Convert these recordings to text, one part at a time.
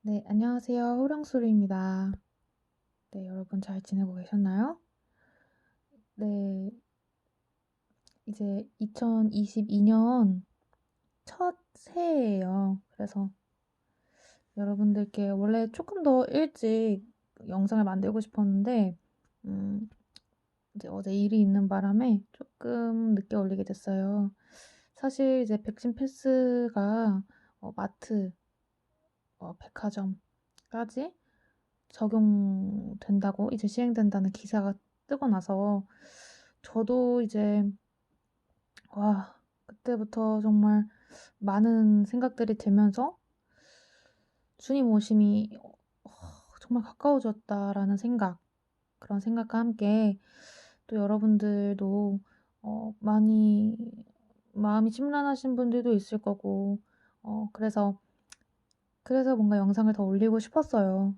네, 안녕하세요. 호령소리입니다. 네, 여러분 잘 지내고 계셨나요? 네, 이제 2022년 첫 새해예요. 그래서 여러분들께 원래 조금 더 일찍 영상을 만들고 싶었는데, 음, 이제 어제 일이 있는 바람에 조금 늦게 올리게 됐어요. 사실 이제 백신 패스가 마트, 백화점까지 적용된다고 이제 시행된다는 기사가 뜨고 나서 저도 이제 와 그때부터 정말 많은 생각들이 들면서 '주님 오심이 정말 가까워졌다.'라는 생각, 그런 생각과 함께 또 여러분들도 많이 마음이 심란하신 분들도 있을 거고 그래서 뭔가 영상을 더 올리고 싶었어요.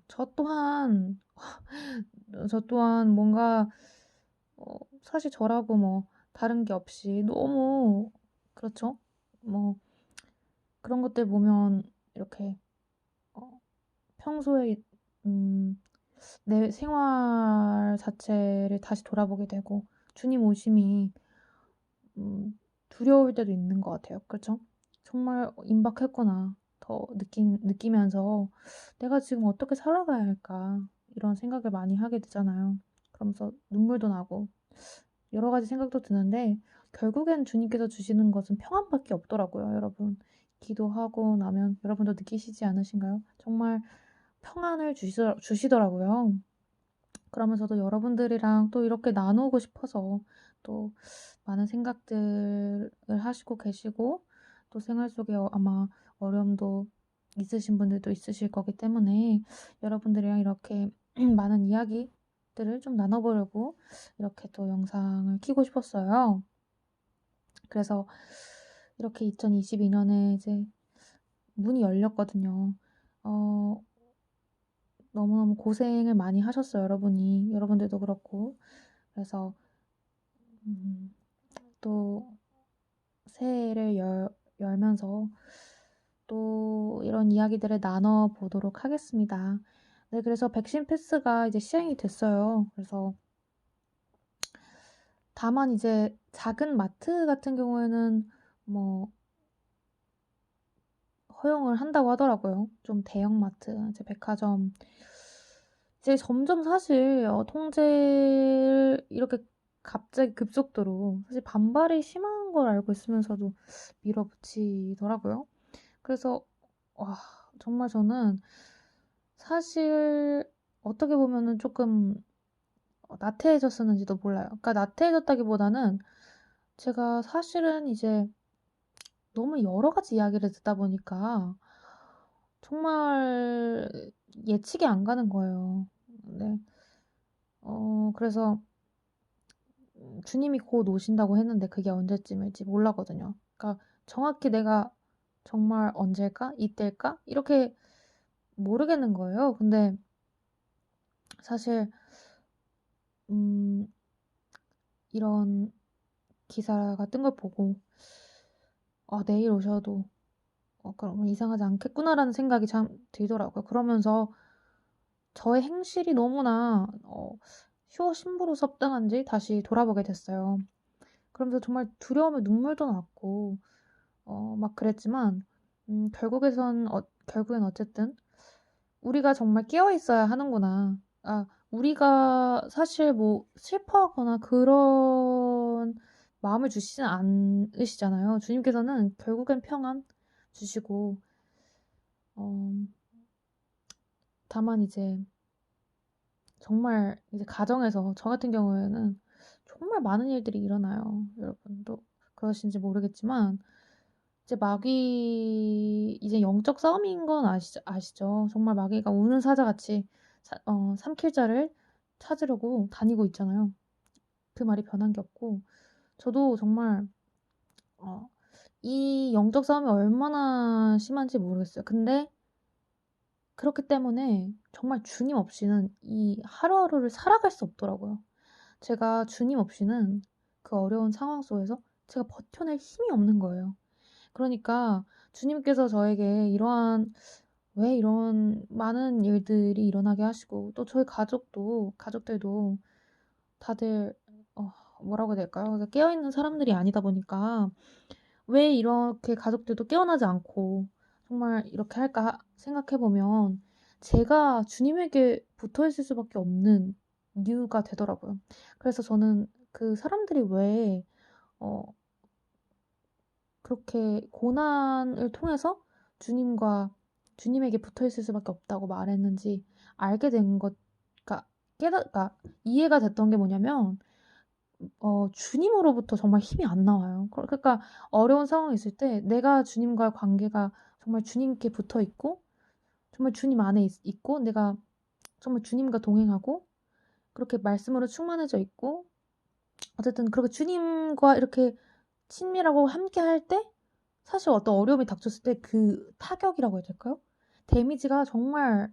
저 또한 뭔가 사실 저라고 뭐 다른 게 없이 너무, 그렇죠. 뭐 그런 것들 보면 이렇게 어 평소에 음 내 생활 자체를 다시 돌아보게 되고 주님 오심이 두려울 때도 있는 것 같아요. 그렇죠? 정말 임박했구나 더 느끼면서 '내가 지금 어떻게 살아가야 할까?' 이런 생각을 많이 하게 되잖아요. 그러면서 눈물도 나고 여러 가지 생각도 드는데 결국엔 주님께서 주시는 것은 평안밖에 없더라고요, 여러분. 기도하고 나면 여러분도 느끼시지 않으신가요? 정말 평안을 주시더라고요. 그러면서도 여러분들이랑 또 이렇게 나누고 싶어서 또 많은 생각들을 하시고 계시고 또 생활 속에 아마 어려움도 있으신 분들도 있으실 거기 때문에 여러분들이랑 이렇게 많은 이야기들을 좀 나눠보려고 이렇게 또 영상을 켜고 싶었어요. 그래서 이렇게 2022년에 이제 문이 열렸거든요. 어, 너무너무 고생을 많이 하셨어요, 여러분이. 여러분들도 그렇고. 그래서 음, 또 새해를 열면서 또 이런 이야기들을 나눠 보도록 하겠습니다. 네, 그래서 백신 패스가 이제 시행이 됐어요. 그래서 다만 이제 작은 마트 같은 경우에는 뭐 허용을 한다고 하더라고요. 좀 대형 마트, 이제 백화점 이제 점점 사실 통제를 이렇게 갑자기 급속도로 사실 반발이 심한 걸 알고 있으면서도 밀어붙이더라고요. 그래서 와, 정말 저는 사실 어떻게 보면은 조금 나태해졌었는지도 몰라요. 그러니까 나태해졌다기보다는 제가 사실은 이제 너무 여러 가지 이야기를 듣다 보니까 정말 예측이 안 가는 거예요. 네. 그래서 주님이 곧 오신다고 했는데 그게 언제쯤일지 몰랐거든요. 그러니까 정확히 내가 정말 언제일까? 이때일까? 이렇게 모르겠는 거예요. 근데 사실 음 이런 기사가 뜬 걸 보고 '아 내일 오셔도 그러면 이상하지 않겠구나.'라는 생각이 참 들더라고요. 그러면서 저의 행실이 너무나 효심부로섭당한지 다시 돌아보게 됐어요. 그러면서 정말 두려움에 눈물도 났고 막 그랬지만 결국엔 어쨌든 '우리가 정말 깨어 있어야 하는구나.' 우리가 사실 뭐 슬퍼하거나 그런 마음을 주시진 않으시잖아요. 주님께서는 결국엔 평안 주시고 어 다만 이제 정말 이제 가정에서 저 같은 경우에는 정말 많은 일들이 일어나요. 여러분도 그러신지 모르겠지만 이제 마귀 이제 영적 싸움인 건 아시죠? 정말 마귀가 우는 사자같이 삼킬 자를 찾으려고 다니고 있잖아요. 그 말이 변한 게 없고 저도 정말 어 이 영적 싸움이 얼마나 심한지 모르겠어요. 근데 그렇기 때문에 정말 주님 없이는 이 하루하루를 살아갈 수 없더라고요. 제가 주님 없이는 그 어려운 상황 속에서 제가 버텨낼 힘이 없는 거예요. 그러니까 주님께서 저에게 이러한 왜 이런 많은 일들이 일어나게 하시고 또 저희 가족들도 다들 뭐라고 해야 될까요? 그러니까 깨어있는 사람들이 아니다 보니까 '왜 이렇게 가족들도 깨어나지 않고 정말 이렇게 할까?' 생각해 보면 제가 주님에게 붙어 있을 수밖에 없는 이유가 되더라고요. 그래서 저는 그 사람들이 왜 어 그렇게 고난을 통해서 주님과 주님에게 붙어 있을 수밖에 없다고 말했는지 알게 된 것, 그러니까 그러니까 이해가 됐던 게 뭐냐면 주님으로부터 정말 힘이 안 나와요. 그러니까 어려운 상황이 있을 때 내가 주님과의 관계가 정말 주님께 붙어 있고 정말 주님 안에 있고 내가 정말 주님과 동행하고 그렇게 말씀으로 충만해져 있고 어쨌든 그렇게 주님과 이렇게 친밀하고 함께할 때 사실 어떤 어려움이 닥쳤을 때 그 타격이라고 해야 될까요? 데미지가 정말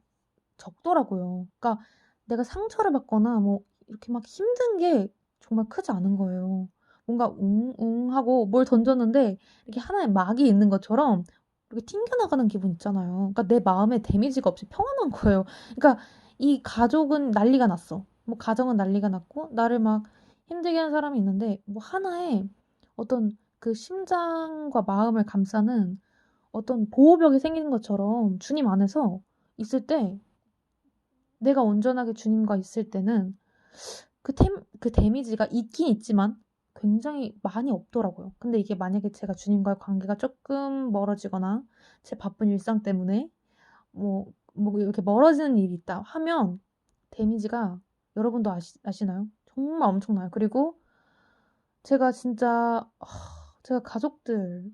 적더라고요. 그러니까 내가 상처를 받거나 뭐 이렇게 막 힘든 게 정말 크지 않은 거예요. 뭔가 웅웅하고 뭘 던졌는데 이렇게 하나의 막이 있는 것처럼 이렇게 튕겨나가는 기분 있잖아요. 그러니까 내 마음에 데미지가 없이 평안한 거예요. 그러니까 이 가족은 난리가 났어. 뭐 가정은 난리가 났고 나를 막 힘들게 하는 사람이 있는데 뭐 하나의 어떤 그 심장과 마음을 감싸는 어떤 보호벽이 생기는 것처럼 주님 안에서 있을 때 내가 온전하게 주님과 있을 때는 그 데미지가 있긴 있지만 굉장히 많이 없더라고요. 근데 이게 만약에 제가 주님과의 관계가 쪼끔 멀어지거나 제 바쁜 일상 때문에 뭐 이렇게 멀어지는 일이 있다 하면 데미지가 여러분도 아시나요? 정말 엄청나요. 그리고 제가 진짜 제가 가족들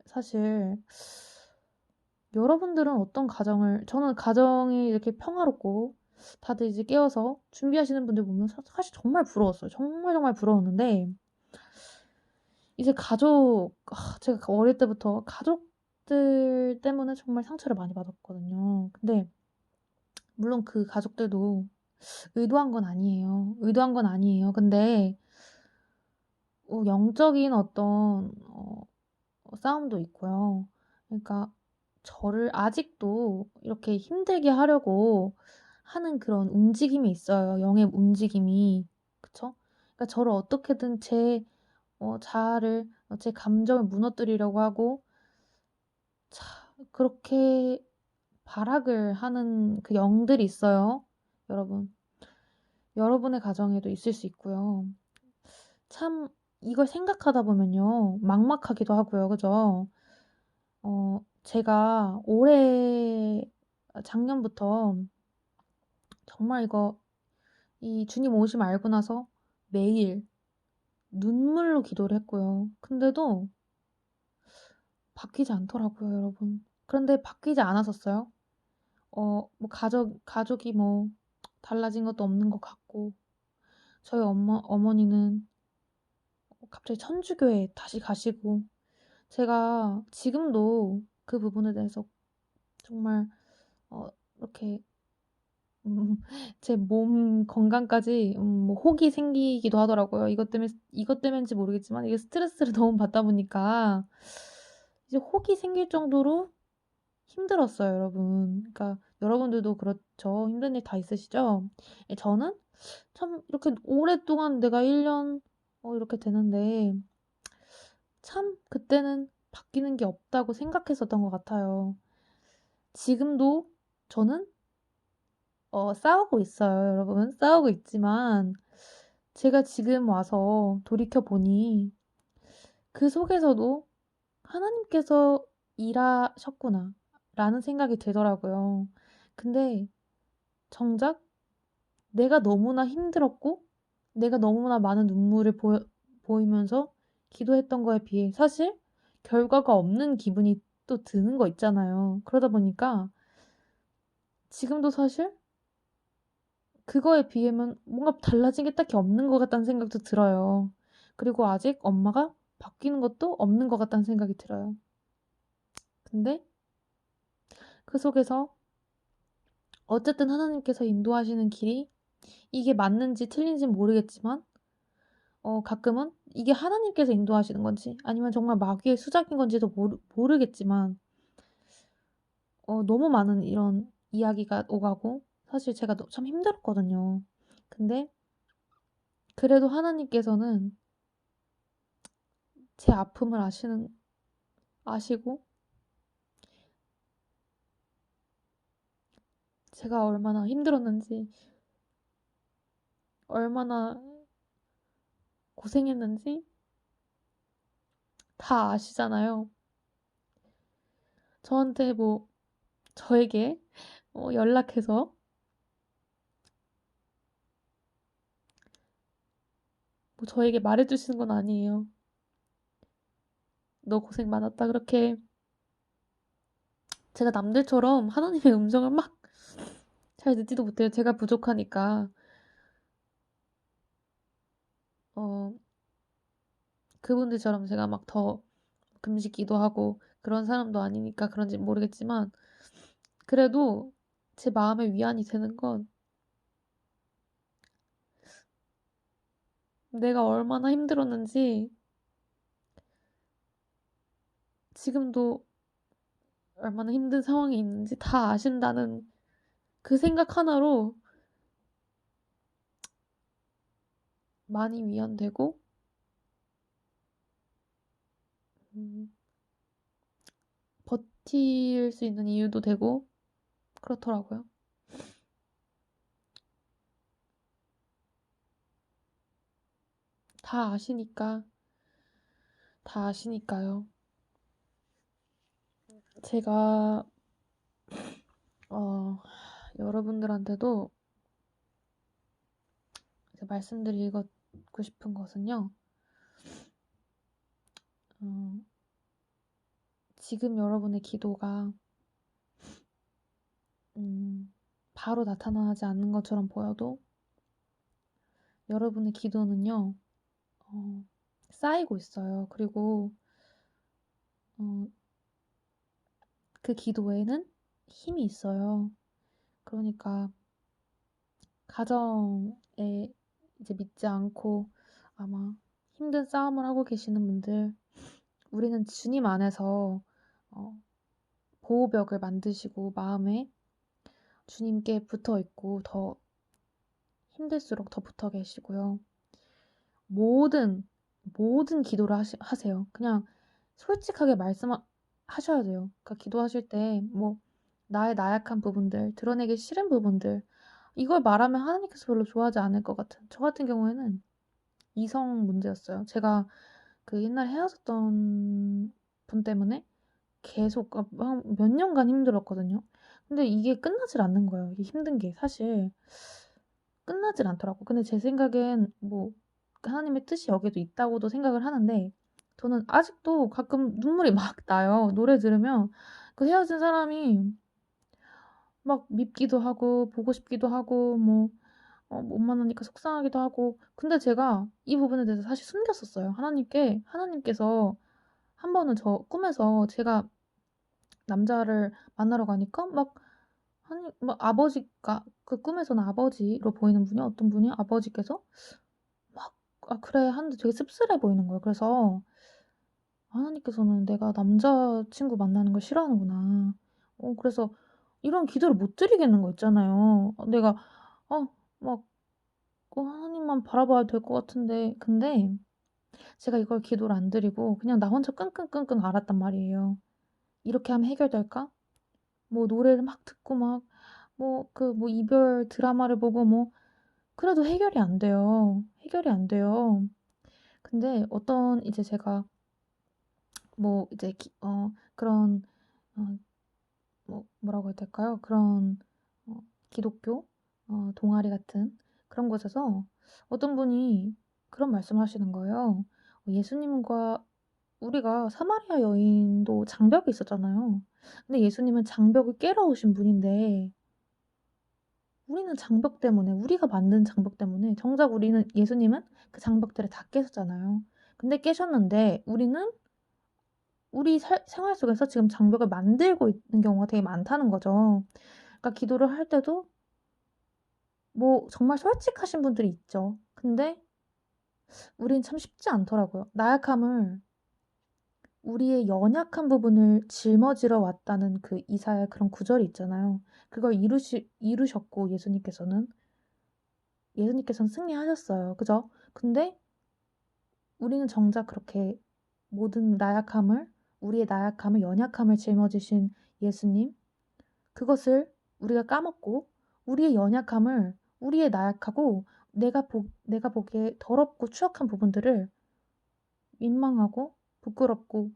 사실 여러분들은 어떤 가정을 저는 가정이 이렇게 평화롭고 다들 이제 깨어서 준비하시는 분들 보면 사실 정말 부러웠어요. 정말 정말 부러웠는데 이제 제가 어릴 때부터 가족들 때문에 정말 상처를 많이 받았거든요. 근데 물론 그 가족들도 의도한 건 아니에요. 의도한 건 아니에요. 근데 영적인 어떤 싸움도 있고요. 그러니까 저를 아직도 이렇게 힘들게 하려고 하는 그런 움직임이 있어요, 영의 움직임이. 그쵸? 그러니까 저를 어떻게든 제 자아를 제 감정을 무너뜨리려고 하고 그렇게 발악을 하는 그 영들이 있어요, 여러분. 여러분의 가정에도 있을 수 있고요. 참 이걸 생각하다 보면요. 막막하기도 하고요. 그죠? 제가 올해 작년부터 정말 이 주님 오심 알고 나서 매일 눈물로 기도를 했고요. 근데도 바뀌지 않더라고요, 여러분. 그런데 바뀌지 않았었어요. 뭐 가족이 뭐 달라진 것도 없는 것 같고 저희 어머니는 갑자기 천주교에 다시 가시고 제가 지금도 그 부분에 대해서 정말 어 이렇게 음 제 몸 건강까지 뭐 혹이 생기기도 하더라고요. 이것 때문인지 모르겠지만 이게 스트레스를 너무 받다 보니까 이제 혹이 생길 정도로 힘들었어요, 여러분. 그러니까 여러분들도 그렇죠. 힘든 일 다 있으시죠? 예, 저는 참 이렇게 오랫동안 내가 1년 이렇게 되는데 참 그때는 바뀌는 게 없다고 생각했었던 것 같아요. 지금도 저는 싸우고 있어요, 여러분. 싸우고 있지만 제가 지금 와서 돌이켜 보니 그 속에서도 '하나님께서 일하셨구나.'라는 생각이 들더라고요. 근데 정작 내가 너무나 힘들었고 내가 너무나 많은 눈물을 보이면서 기도했던 거에 비해 사실 결과가 없는 기분이 또 드는 거 있잖아요. 그러다 보니까 지금도 사실 그거에 비하면 뭔가 달라진 게 딱히 없는 것 같다는 생각도 들어요. 그리고 아직 엄마가 바뀌는 것도 없는 것 같다는 생각이 들어요. 근데 그 속에서 어쨌든 하나님께서 인도하시는 길이 이게 맞는지 틀린지는 모르겠지만 가끔은 이게 하나님께서 인도하시는 건지 아니면 정말 마귀의 수작인 건지도 모르겠지만 너무 많은 이런 이야기가 오가고 사실 제가 참 힘들었거든요. 근데 그래도 하나님께서는 제 아픔을 아시고 제가 얼마나 힘들었는지 얼마나 고생했는지 다 아시잖아요. 저한테 저에게 연락해서 저에게 말해 주시는 건 아니에요. "너 고생 많았다." 그렇게 제가 남들처럼 하나님의 음성을 막 잘 듣지도 못해요. 제가 부족하니까. 어 그분들처럼 제가 막 더 금식 기도하고 그런 사람도 아니니까 그런진 모르겠지만 그래도 제 마음에 위안이 되는 건 내가 얼마나 힘들었는지 지금도 얼마나 힘든 상황에 있는지 다 아신다는 그 생각 하나로 많이 위안되고 음 버틸 수 있는 이유도 되고 그렇더라고요. 다 아시니까, 다 아시니까요. 제가 어 여러분들한테도 이제 말씀드리고 싶은 것은요. 어 지금 여러분의 기도가 바로 나타나지 않는 것처럼 보여도 여러분의 기도는요. 어 쌓이고 있어요. 그리고 어 그 기도에는 힘이 있어요. 그러니까 가정에 이제 믿지 않고 아마 힘든 싸움을 하고 계시는 분들, 우리는 주님 안에서 어 보호벽을 만드시고 마음에 주님께 붙어 있고 더 힘들수록 더 붙어 계시고요. 모든, 모든 기도를 하세요. 그냥 솔직하게 하셔야 돼요. 그러니까 기도하실 때 나의 나약한 부분들, 드러내기 싫은 부분들, 이걸 말하면 하나님께서 별로 좋아하지 않을 것 같은 저 같은 경우에는 이성 문제였어요. 제가 그 옛날에 헤어졌던 분 때문에 계속 한 몇 년간 힘들었거든요. 근데 이게 끝나질 않는 거예요. 이게 힘든 게 사실 끝나질 않더라고요. 근데 제 생각엔 하나님의 뜻이 여기도 있다고도 생각을 하는데 저는 아직도 가끔 눈물이 막 나요. 노래 들으면 그 헤어진 사람이 막 밉기도 하고 보고 싶기도 하고 못 만나니까 속상하기도 하고. 근데 제가 이 부분에 대해서 사실 숨겼었어요. 하나님께서 한 번은 저 꿈에서 제가 남자를 만나러 가니까 아버지가 그 꿈에서는 아버지로 보이는 분이 어떤 분이 아버지께서 막 "아 그래." 하는데 되게 씁쓸해 보이는 거예요. 그래서 하나님께서는 '내가 남자친구 만나는 걸 싫어하는구나.' 그래서 이런 기도를 못 드리겠는 거 있잖아요. 내가 막 하나님만 바라봐야 될 것 같은데 근데 제가 이걸 기도를 안 드리고 그냥 나 혼자 끙끙끙끙 앓았단 말이에요. '이렇게 하면 해결될까?' 노래를 막 듣고 이별 드라마를 보고 그래도 해결이 안 돼요. 해결이 안 돼요. 근데 어떤 이제 제가 이제 그런 어 뭐라고 해야 될까요? 그런 기독교 동아리 같은 그런 곳에서 어떤 분이 그런 말씀을 하시는 거예요. 예수님과 우리가 사마리아 여인도 장벽이 있었잖아요. 근데 예수님은 장벽을 깨러 오신 분인데 우리는 장벽 때문에 우리가 만든 장벽 때문에 정작 예수님은 그 장벽들을 다 깨셨잖아요. 근데 깨셨는데 우리는 우리 생활 속에서 지금 장벽을 만들고 있는 경우가 되게 많다는 거죠. 그러니까 기도를 할 때도 정말 솔직하신 분들이 있죠. 근데 우린 참 쉽지 않더라고요. 나약함을 우리의 연약한 부분을 짊어지러 왔다는 그 이사야 그런 구절이 있잖아요. 그걸 이루셨고 예수님께서는 승리하셨어요. 그죠? 근데 우리는 정작 그렇게 모든 우리의 나약함을 연약함을 짊어지신 예수님, 그것을 우리가 까먹고 우리의 나약하고 내가 보기에 더럽고 추악한 부분들을 민망하고 부끄럽고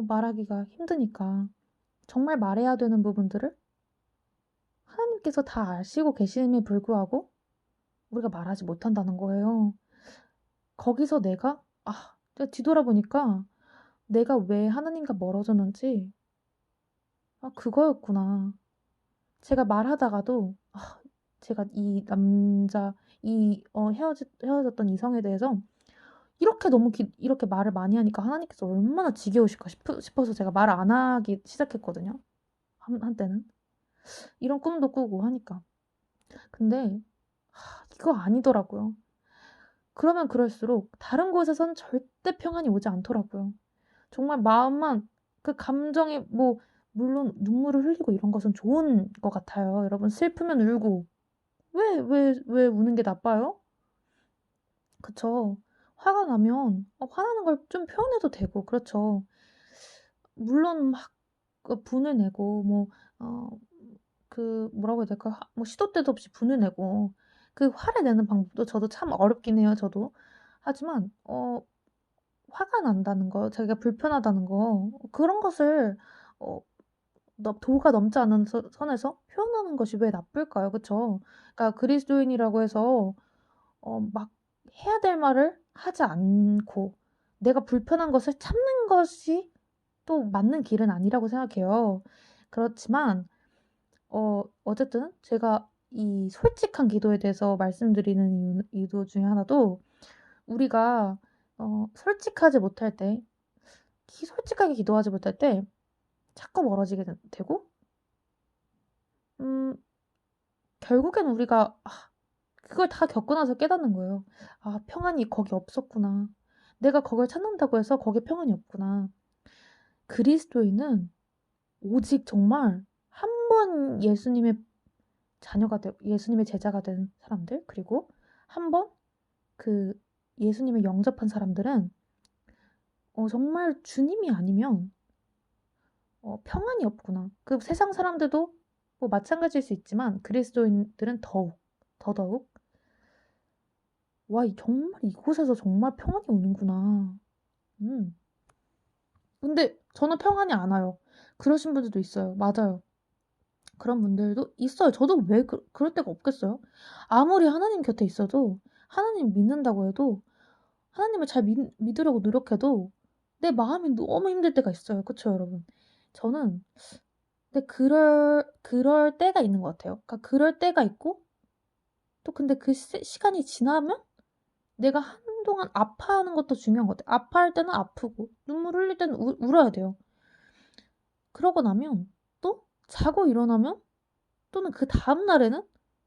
말하기가 힘드니까 정말 말해야 되는 부분들을 하나님께서 다 아시고 계심에 불구하고 우리가 말하지 못한다는 거예요. 거기서 제가 뒤돌아보니까 내가 왜 하나님과 멀어졌는지, 그거였구나. 제가 말하다가도, 제가 헤어졌던 이성에 대해서 이렇게 말을 많이 하니까 하나님께서 얼마나 지겨우실까 싶어서 제가 말을 안 하기 시작했거든요. 한때는. 이런 꿈도 꾸고 하니까. 근데, 이거 아니더라고요. 그러면 그럴수록 다른 곳에선 절대 평안이 오지 않더라고요. 정말 마음만 그 감정이 물론 눈물을 흘리고 이런 것은 좋은 것 같아요. 여러분 슬프면 울고 왜 우는 게 나빠요? 그쵸. 화가 나면 화나는 걸 좀 표현해도 되고 그렇죠. 물론 막 분을 내고 뭐라고 해야 될까? 시도 때도 없이 분을 내고 그 화를 내는 방법도 저도 참 어렵긴 해요, 저도. 하지만 화가 난다는 거, 자기가 불편하다는 거, 그런 것을 어 도가 넘지 않는 선에서 표현하는 것이 왜 나쁠까요? 그쵸? 그러니까 그리스도인이라고 해서 막 해야 될 말을 하지 않고 내가 불편한 것을 참는 것이 또 맞는 길은 아니라고 생각해요. 그렇지만 어쨌든 제가 이 솔직한 기도에 대해서 말씀드리는 이유 중에 하나도, 우리가 솔직하지 못할 때, 솔직하게 기도하지 못할 때 자꾸 멀어지게 되고, 음 결국에는 우리가 그걸 다 겪고 나서 깨닫는 거예요. '아 평안이 거기 없었구나. 내가 그걸 찾는다고 해서 거기에 평안이 없구나.' 그리스도인은 오직 정말 한 번 예수님의 제자가 된 사람들, 그리고 한 번 그 예수님을 영접한 사람들은 정말 주님이 아니면 평안이 없구나. 그 세상 사람들도 마찬가지일 수 있지만 그리스도인들은 더더욱 '와 정말 이곳에서 정말 평안이 오는구나.' 음. 근데 저는 평안이 안 와요. 그러신 분들도 있어요. 맞아요. 그런 분들도 있어요. 저도 왜 그럴 때가 없겠어요? 아무리 하나님 곁에 있어도, 하나님 믿는다고 해도, 하나님을 잘 믿으려고 노력해도 내 마음이 너무 힘들 때가 있어요. 그쵸 여러분? 저는 근데 그럴 때가 있는 것 같아요. 그러니까 그럴 때가 있고, 또 근데 그 시간이 지나면 내가 한동안 아파하는 것도 중요한 것 같아요. 아파할 때는 아프고 눈물 흘릴 때는 울어야 돼요. 그러고 나면 또 자고 일어나면 또는 그다음 날에는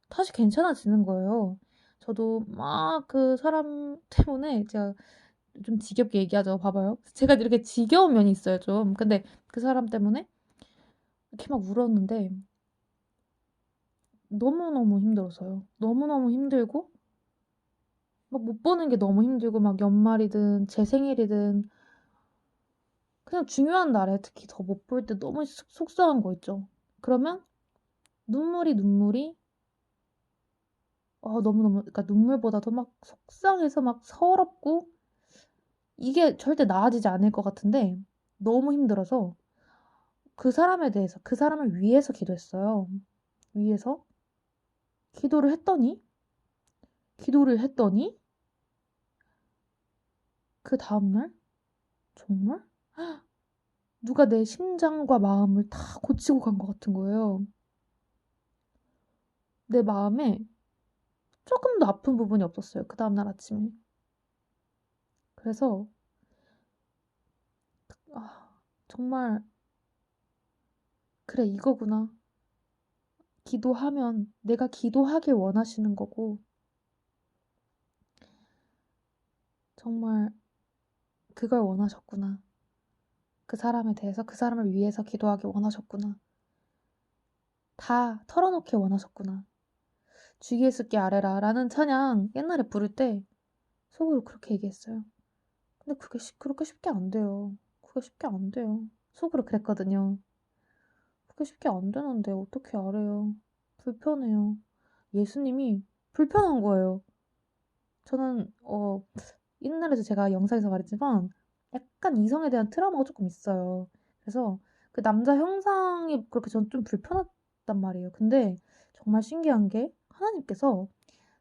다시 괜찮아지는 거예요. 저도 막 그 사람 때문에 제가 좀 지겹게 얘기하죠. 봐 봐요. 제가 이렇게 지겨운 면이 있어요 좀. 근데 그 사람 때문에 이렇게 막 울었는데 너무너무 힘들었어요. 너무너무 힘들고 막 못 보는 게 너무 힘들고, 막 연말이든 제 생일이든 그냥 중요한 날에 특히 더 못 볼 때 너무 속상한 거 있죠. 그러면 눈물이 너무너무, 그러니까 눈물보다도 막 속상해서 막 서럽고, 이게 절대 나아지지 않을 것 같은데 너무 힘들어서 그 사람을 위해서 기도했어요. 위해서 기도를 했더니 기도를 했더니 그다음 날 정말 누가 내 심장과 마음을 다 고치고 간 것 같은 거예요. 내 마음에 쪼금도 아픈 부분이 없었어요, 그다음 날 아침에. 그래서 정말 '그래 이거구나. 기도하면 내가 기도하길 원하시는 거고, 정말 그걸 원하셨구나.' 그 사람에 대해서 그 사람을 위해서 기도하기 원하셨구나. 다 털어놓기 원하셨구나. "주 예수께 아뢰라." 라는 찬양 옛날에 부를 때 속으로 그렇게 얘기했어요. 근데 그렇게 쉽게 안 돼요. 그게 쉽게 안 돼요. 속으로 그랬거든요. 그게 쉽게 안 되는데 어떻게 아뢰요. 불편해요. 예수님이 불편한 거예요. 저는 옛날에도 제가 영상에서 말했지만 약간 이성에 대한 트라우마가 쪼끔 있어요. 그래서 그 남자 형상이 그렇게 저는 좀 불편했단 말이에요. 근데 정말 신기한 게 하나님께서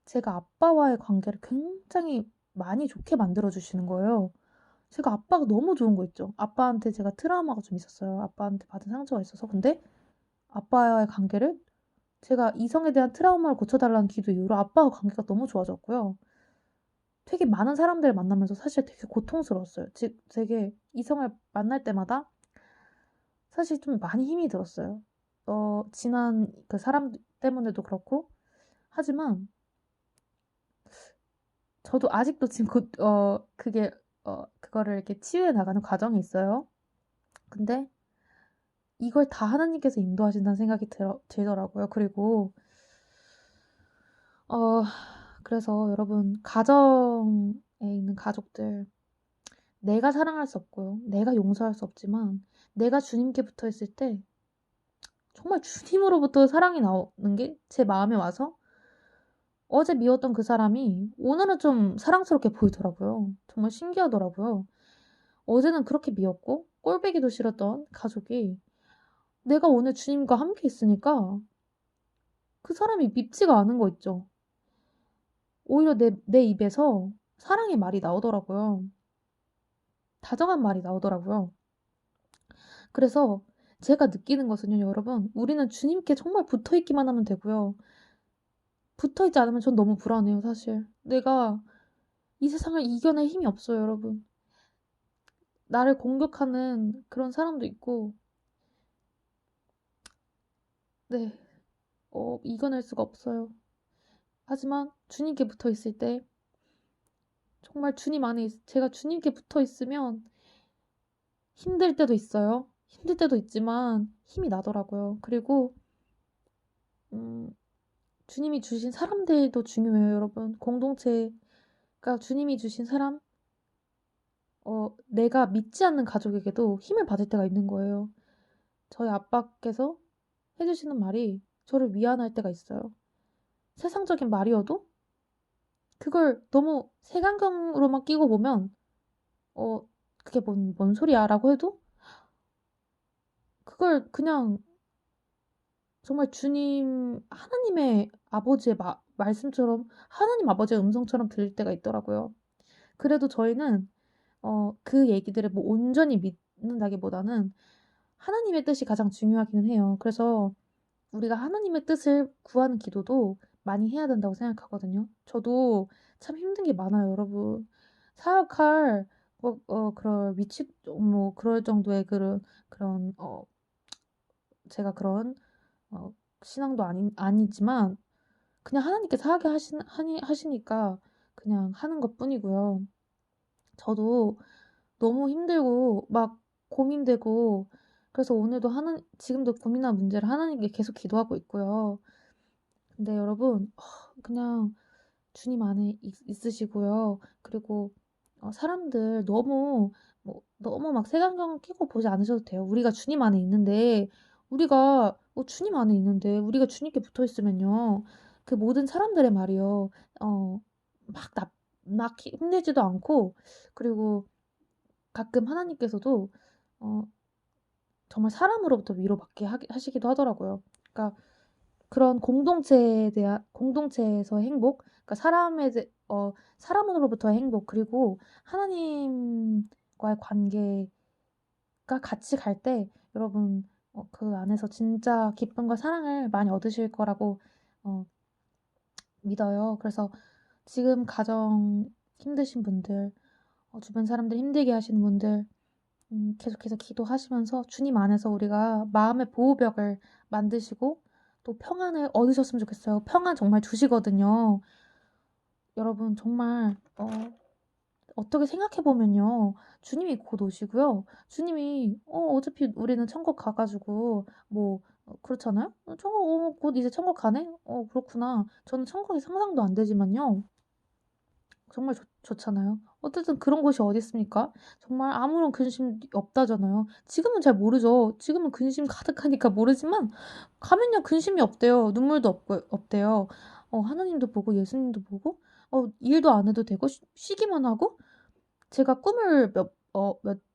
제가 아빠와의 관계를 굉장히 많이 좋게 만들어 주시는 거예요. 제가 아빠가 너무 좋은 거 있죠. 아빠한테 제가 트라우마가 좀 있었어요. 아빠한테 받은 상처가 있어서. 근데 아빠와의 관계를 제가 이성에 대한 트라우마를 고쳐 달라는 기도 이후로 아빠와 관계가 너무 좋아졌고요. 되게 많은 사람들을 만나면서 사실 되게 고통스러웠어요. 되게 이성을 만날 때마다 사실 좀 많이 힘이 들었어요. 지난 그 사람 때문에도 그렇고 하지만 저도 아직도 지금 그거를 이렇게 치유해 나가는 과정에 있어요. 근데 이걸 다 하나님께서 인도하신다는 생각이 들더라고요. 그리고 어 그래서 여러분 가정에 있는 가족들 내가 사랑할 수 없고요. 내가 용서할 수 없지만 내가 주님께 붙어 있을 때 정말 주님으로부터 사랑이 나오는 게 제 마음에 와서 어제 미웠던 그 사람이 오늘은 좀 사랑스럽게 보이더라고요. 정말 신기하더라고요. 어제는 그렇게 미웠고 꼴보기도 싫었던 가족이 내가 오늘 주님과 함께 있으니까 그 사람이 밉지가 않은 거 있죠. 오히려 내 입에서 사랑의 말이 나오더라고요. 다정한 말이 나오더라고요. 그래서 제가 느끼는 것은요 여러분 우리는 주님께 정말 붙어 있기만 하면 되고요. 붙어 있지 않으면 전 너무 불안해요 사실. 내가 이 세상을 이겨낼 힘이 없어요 여러분. 나를 공격하는 그런 사람도 있고 네. 이겨낼 수가 없어요. 하지만 주님께 붙어 있을 때 정말 주님 안에 제가 주님께 붙어 있으면 힘들 때도 있어요. 힘들 때도 있지만 힘이 나더라고요. 그리고 음 주님이 주신 사람들도 중요해요 여러분. 공동체가 주님이 주신 사람 내가 믿지 않는 가족에게도 힘을 받을 때가 있는 거예요. 저희 아빠께서 해 주시는 말이 저를 위안할 때가 있어요. 세상적인 말이어도 그걸 너무 색안경으로만 끼고 보면 어 "그게 뭔 소리야."라고 해도 그걸 그냥 정말 주님 하나님의 아버지의 말씀처럼 하나님 아버지의 음성처럼 들릴 때가 있더라고요. 그래도 저희는 그 얘기들을 뭐 온전히 믿는다기보다는 하나님의 뜻이 가장 중요하기는 해요. 그래서 우리가 하나님의 뜻을 구하는 기도도 많이 해야 된다고 생각하거든요. 저도 참 힘든 게 많아요 여러분. 사역할 그럴 위치 뭐 그럴 정도의 그런 제가 그런 어 신앙도 아니지만 그냥 하나님께서 하게 하시니까 그냥 하는 것뿐이고요. 저도 너무 힘들고 막 고민되고 그래서 오늘도 지금도 고민한 문제를 하나님께 계속 기도하고 있고요. 근데 여러분 그냥 주님 안에 있으시고요. 그리고 사람들 너무 막 색안경 끼고 보지 않으셔도 돼요. 우리가 주님 안에 있는데 주님 안에 있는데 우리가 주님께 붙어 있으면요. 그 모든 사람들의 말이요. 어 막 힘내지도 않고 그리고 가끔 하나님께서도 어 정말 사람으로부터 위로받게 하시기도 하더라고요. 그러니까 그런 공동체에서의 행복 그러니까 사람으로부터의 행복 그리고 하나님과의 관계가 같이 갈 때 여러분 그 안에서 진짜 기쁨과 사랑을 많이 얻으실 거라고 어 믿어요. 그래서 지금 가정 힘드신 분들 주변 사람들 힘들게 하시는 분들 계속해서 기도하시면서 주님 안에서 우리가 마음의 보호벽을 만드시고 또 평안을 얻으셨으면 좋겠어요. 평안 정말 주시거든요. 여러분 정말 어떻게 생각해 보면요. 주님이 곧 오시고요. 주님이 어차피 우리는 천국 가 가지고 뭐 그렇잖아요. 천국 곧 이제 천국 가네? 그렇구나. 저는 천국이 상상도 안 되지만요. 정말 좋잖아요. 어쨌든 그런 곳이 어디 있습니까? 정말 아무런 근심이 없다잖아요. 지금은 잘 모르죠. 지금은 근심 가득하니까 모르지만 가면요 근심이 없대요. 눈물도 없대요. 하나님도 보고 예수님도 보고 일도 안 해도 되고 쉬기만 하고 제가 꿈을 몇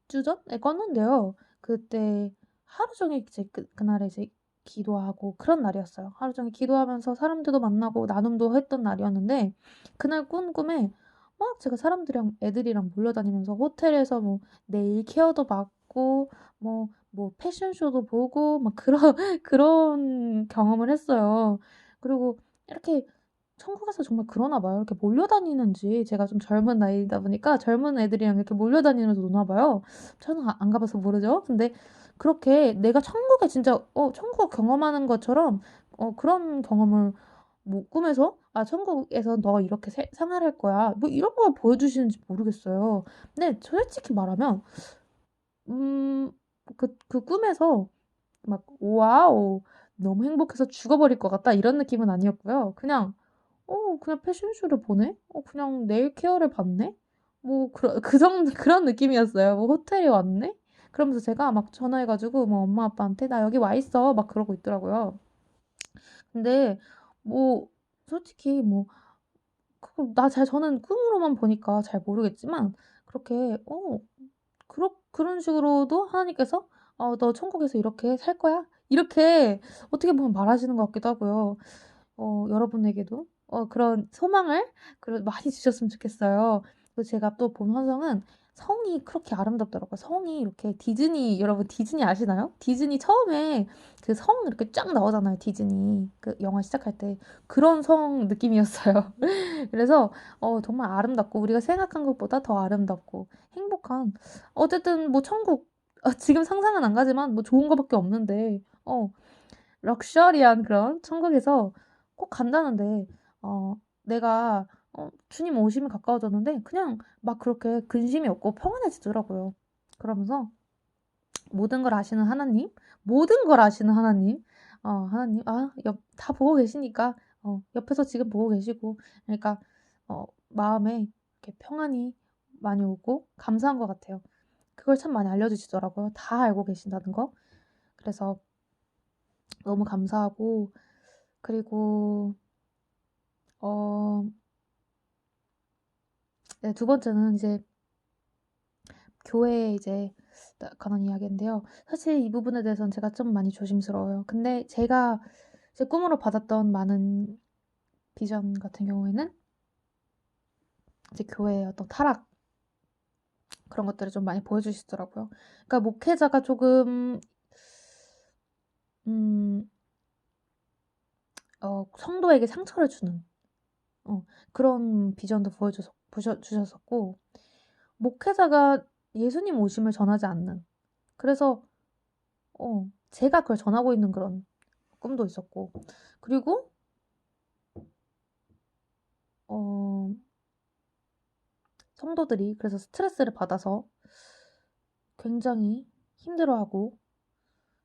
주 전에 꿨는데요. 그때 하루 종일 이제 그날에 이제 기도하고 그런 날이었어요. 하루 종일 기도하면서 사람들도 만나고 나눔도 했던 날이었는데 그날 꾼 꿈에 막 제가 사람들이랑 애들이랑 몰려다니면서 호텔에서 뭐 네일 케어도 받고 뭐 패션쇼도 보고 막 그런 그런 경험을 했어요. 그리고 이렇게 천국에서 정말 그러나 봐요. 이렇게 몰려다니는지 제가 좀 젊은 나이다 보니까 젊은 애들이랑 이렇게 몰려다니면서 노나 봐요. 저는 안 가 봐서 모르죠. 근데 그렇게 내가 천국에 진짜 천국 경험하는 것처럼 그런 경험을 뭐 꿈에서 '아 천국에서 너 이렇게 생활할 거야.' 뭐 이런 걸 보여주시는지 모르겠어요. 근데 솔직히 말하면 그 꿈에서 막 '와우. 너무 행복해서 죽어버릴 것 같다.' 이런 느낌은 아니었고요. 그냥 패션쇼를 보네? 그냥 네일 케어를 받네? 뭐 그런 느낌이었어요. 뭐 호텔에 왔네? 그러면서 제가 막 전화해 가지고 뭐 엄마 아빠한테 "나 여기 와 있어." 막 그러고 있더라고요. 근데 뭐 솔직히 뭐 저는 꿈으로만 보니까 잘 모르겠지만 그렇게 그런 식으로도 하나님께서 너 천국에서 이렇게 살 거야." 이렇게 어떻게 보면 말하시는 것 같기도 하고요. 여러분에게도 그런 소망을 많이 주셨으면 좋겠어요. 그리고 제가 또 본 화성은 성이 그렇게 아름답더라고요. 성이 이렇게 여러분 디즈니 아시나요? 디즈니 처음에 그 성 이렇게 쫙 나오잖아요, 디즈니. 그 영화 시작할 때. 그런 성 느낌이었어요. 그래서 정말 아름답고 우리가 생각한 것보다 더 아름답고 행복한 어쨌든 뭐 천국 지금 상상은 안 가지만 뭐 좋은 거밖에 없는데 럭셔리한 그런 천국에서 꼭 간다는데 내가 주님 오심이 가까워졌는데 그냥 막 그렇게 근심이 없고 평안해지더라고요. 그러면서 모든 걸 아시는 하나님, 모든 걸 아시는 하나님, 하나님 다 보고 계시니까 옆에서 지금 보고 계시고 그러니까 마음에 이렇게 평안이 많이 오고 감사한 것 같아요. 그걸 참 많이 알려주시더라고요. 다 알고 계신다는 거. 그래서 너무 감사하고 그리고 어 네, 두 번째는 이제 교회에 이제 관한 이야기인데요. 사실 이 부분에 대해서는 제가 좀 많이 조심스러워요. 근데 제가 제 꿈으로 받았던 많은 비전 같은 경우에는 이제 교회의 어떤 타락 그런 것들을 좀 많이 보여주시더라고요. 그러니까 목회자가 조금 음 성도에게 상처를 주는 그런 비전도 주셨었고 목회자가 예수님 오심을 전하지 않는 그래서 제가 그걸 전하고 있는 그런 꿈도 있었고 그리고 어 성도들이 그래서 스트레스를 받아서 굉장히 힘들어하고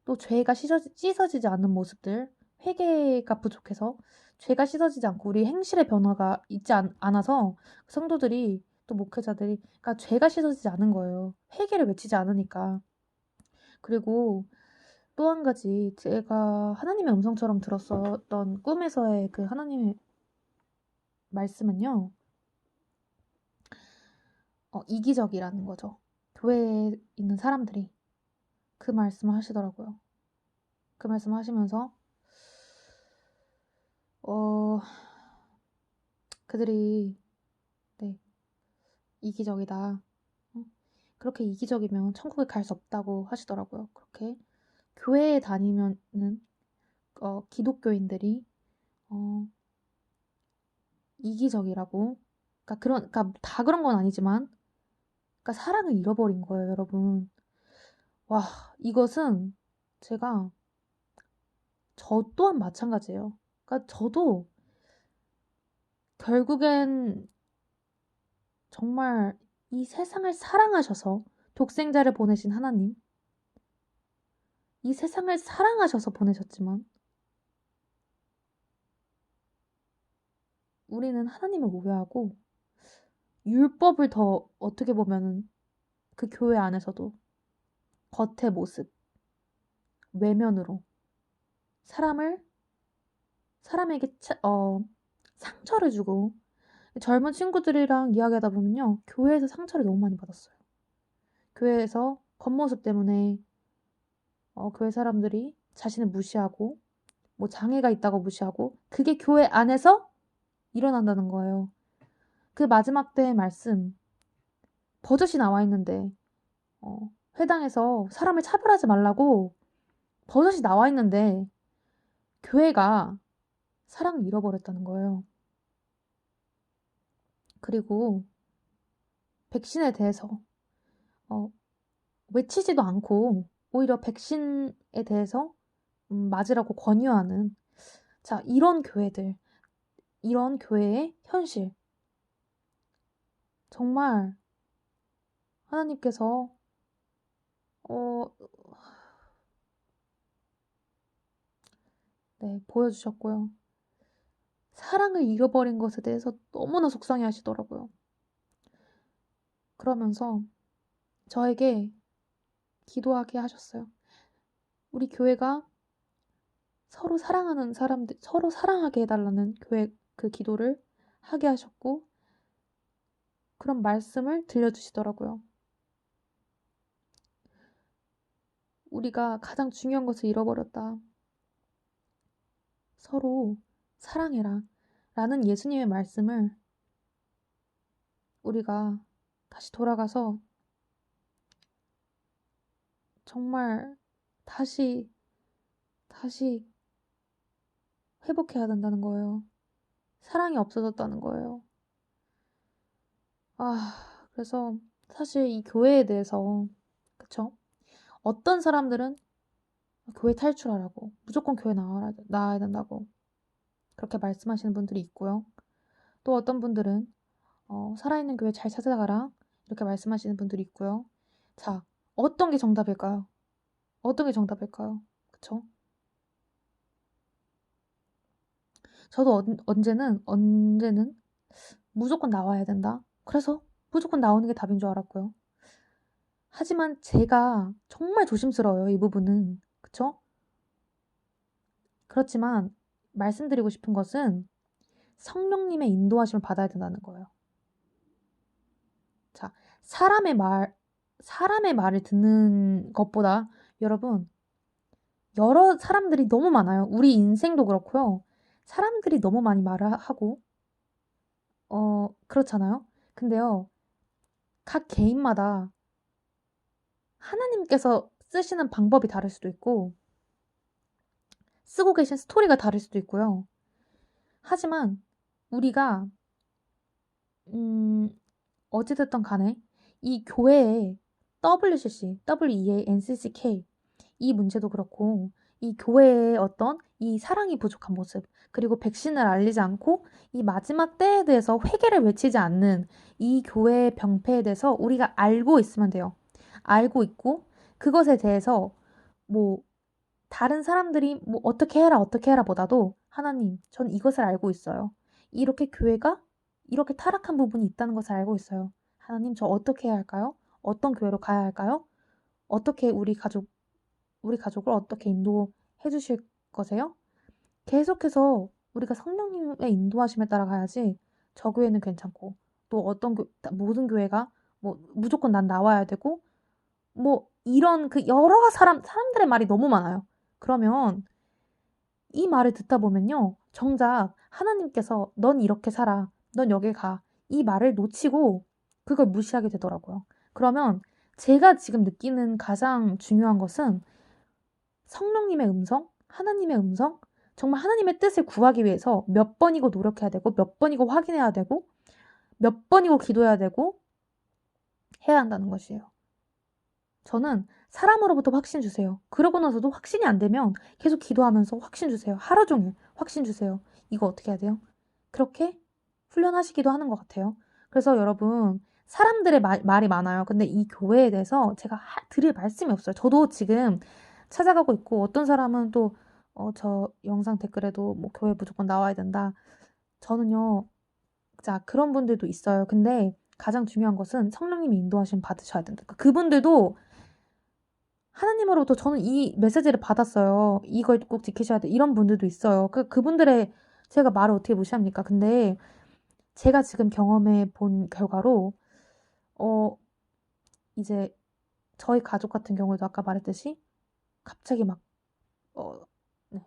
또 죄가 씻어지지 않는 모습들 회개가 부족해서 죄가 씻어지지 않고 우리 행실의 변화가 있지 않아서 성도들이 또 목회자들이 그러니까 죄가 씻어지지 않은 거예요. 회개를 외치지 않으니까. 그리고 또 한 가지 제가 하나님의 음성처럼 들었었던 꿈에서의 그 하나님의 말씀은요. 이기적이라는 거죠. 교회에 있는 사람들이 그 말씀을 하시더라고요. 그 말씀을 하시면서 어 그들이 네 "이기적이다. 어 그렇게 이기적이면 천국에 갈 수 없다."고 하시더라고요. 그렇게 교회에 다니면은 기독교인들이 어 이기적이라고 그러니까 다 그런 건 아니지만 사랑을 잃어버린 거예요, 여러분. 와 이것은 제가 저 또한 마찬가지예요. 저도 결국엔 정말 이 세상을 사랑하셔서 독생자를 보내신 하나님, 이 세상을 사랑하셔서 보내셨지만 우리는 하나님을 오해하고 율법을 더 어떻게 보면은 그 교회 안에서도 겉의 모습, 외면으로 사람에게 상처를 주고, 젊은 친구들이랑 이야기하다 보면요, 교회에서 상처를 너무 많이 받았어요. 교회에서 겉모습 때문에 교회 사람들이 자신을 무시하고 뭐 장애가 있다고 무시하고, 그게 교회 안에서 일어난다는 거예요. 그 마지막 때의 말씀, 버젓이 나와 있는데 회당에서 사람을 차별하지 말라고 버젓이 나와 있는데 교회가 사랑을 잃어버렸다는 거예요. 그리고 백신에 대해서 외치지도 않고 오히려 백신에 대해서 맞으라고 권유하는, 자, 이런 교회들, 이런 교회의 현실, 정말 하나님께서 보여주셨고요. 사랑을 잃어버린 것에 대해서 너무나 속상해 하시더라고요. 그러면서 저에게 기도하게 하셨어요. 우리 교회가 서로 사랑하는 사람들, 서로 사랑하게 해달라는 교회 그 기도를 하게 하셨고, 그런 말씀을 들려주시더라고요. 우리가 가장 중요한 것을 잃어버렸다. 서로 사랑해라. 라는 예수님의 말씀을 우리가 다시 돌아가서 정말 다시 회복해야 된다는 거예요. 사랑이 없어졌다는 거예요. 그래서 사실 이 교회에 대해서, 그쵸? 어떤 사람들은 교회 탈출하라고, 무조건 교회 나와야 된다고 그렇게 말씀하시는 분들이 있고요. 또 어떤 분들은 살아있는 교회 잘 찾아가라 이렇게 말씀하시는 분들이 있고요. 자, 어떤 게 정답일까요? 어떤 게 정답일까요? 그쵸? 저도 언제는 무조건 나와야 된다. 그래서 무조건 나오는 게 답인 줄 알았고요. 하지만 제가 정말 조심스러워요, 이 부분은. 그쵸? 그렇지만 말씀드리고 싶은 것은 성령님의 인도하심을 받아야 된다는 거예요. 자, 사람의 말을 듣는 것보다, 여러분, 여러 사람들이 너무 많아요. 우리 인생도 그렇고요. 사람들이 너무 많이 말을 하고, 그렇잖아요. 근데요, 각 개인마다 하나님께서 쓰시는 방법이 다를 수도 있고, 쓰고 계신 스토리가 다를 수도 있고요. 하지만 우리가 어찌됐든 간에 이 교회의 WCC, WEA, NCCK 이 문제도 그렇고, 이 교회의 어떤 이 사랑이 부족한 모습, 그리고 백신을 알리지 않고 이 마지막 때에 대해서 회개를 외치지 않는 이 교회의 병폐에 대해서 우리가 알고 있으면 돼요. 알고 있고, 그것에 대해서 뭐 다른 사람들이 뭐 어떻게 해라 보다도, 하나님, 전 이것을 알고 있어요. 이렇게 교회가 이렇게 타락한 부분이 있다는 것을 알고 있어요. 하나님, 저 어떻게 해야 할까요? 어떤 교회로 가야 할까요? 어떻게 우리 가족을 어떻게 인도해 주실 거세요? 계속해서 우리가 성령님의 인도하심에 따라 가야지, 저 교회는 괜찮고, 또 모든 교회가 뭐 무조건 난 나와야 되고, 뭐 이런 그 여러 사람들의 말이 너무 많아요. 그러면 이 말을 듣다 보면요, 정작 하나님께서 넌 이렇게 살아, 넌 여길 가, 이 말을 놓치고 그걸 무시하게 되더라고요. 그러면 제가 지금 느끼는 가장 중요한 것은 성령님의 음성, 하나님의 음성, 정말 하나님의 뜻을 구하기 위해서 몇 번이고 노력해야 되고, 몇 번이고 확인해야 되고, 몇 번이고 기도해야 되고 해야 한다는 것이에요. 저는 사람으로부터 확신 주세요. 그러고 나서도 확신이 안 되면 계속 기도하면서 확신 주세요. 하루 종일 확신 주세요. 이거 어떻게 해야 돼요? 그렇게 훈련하시기도 하는 것 같아요. 그래서 여러분, 사람들의 말이 많아요. 근데 이 교회에 대해서 제가 드릴 말씀이 없어요. 저도 지금 찾아가고 있고 어떤 사람은 또 저 영상 댓글에도 뭐 "교회 무조건 나와야 된다." 저는요 자 그런 분들도 있어요. 근데 가장 중요한 것은 성령님이 인도하심 받으셔야 된다. 그분들도 하나님으로부터 저는 이 메시지를 받았어요. "이걸 꼭 지키셔야 돼." 이런 분들도 있어요. 그분들의 제가 말을 어떻게 무시합니까? 근데 제가 지금 경험해 본 결과로 어 이제 저희 가족 같은 경우에도 아까 말했듯이 갑자기 막 어 네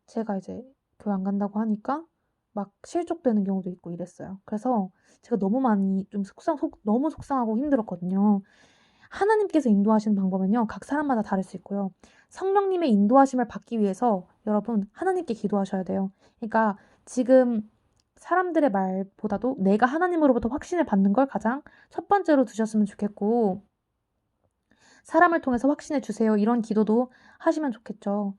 제가 이제 교회 안 간다고 하니까 막 실족되는 경우도 있고 이랬어요. 그래서 제가 너무 많이 좀 너무 속상하고 힘들었거든요. 하나님께서 인도하시는 방법은요. 각 사람마다 다를 수 있고요. 성령님의 인도하심을 받기 위해서 여러분 하나님께 기도하셔야 돼요. 그러니까 지금 사람들의 말보다도 내가 하나님으로부터 확신을 받는 걸 가장 첫 번째로 두셨으면 좋겠고 사람을 통해서 확신해 주세요. 이런 기도도 하시면 좋겠죠.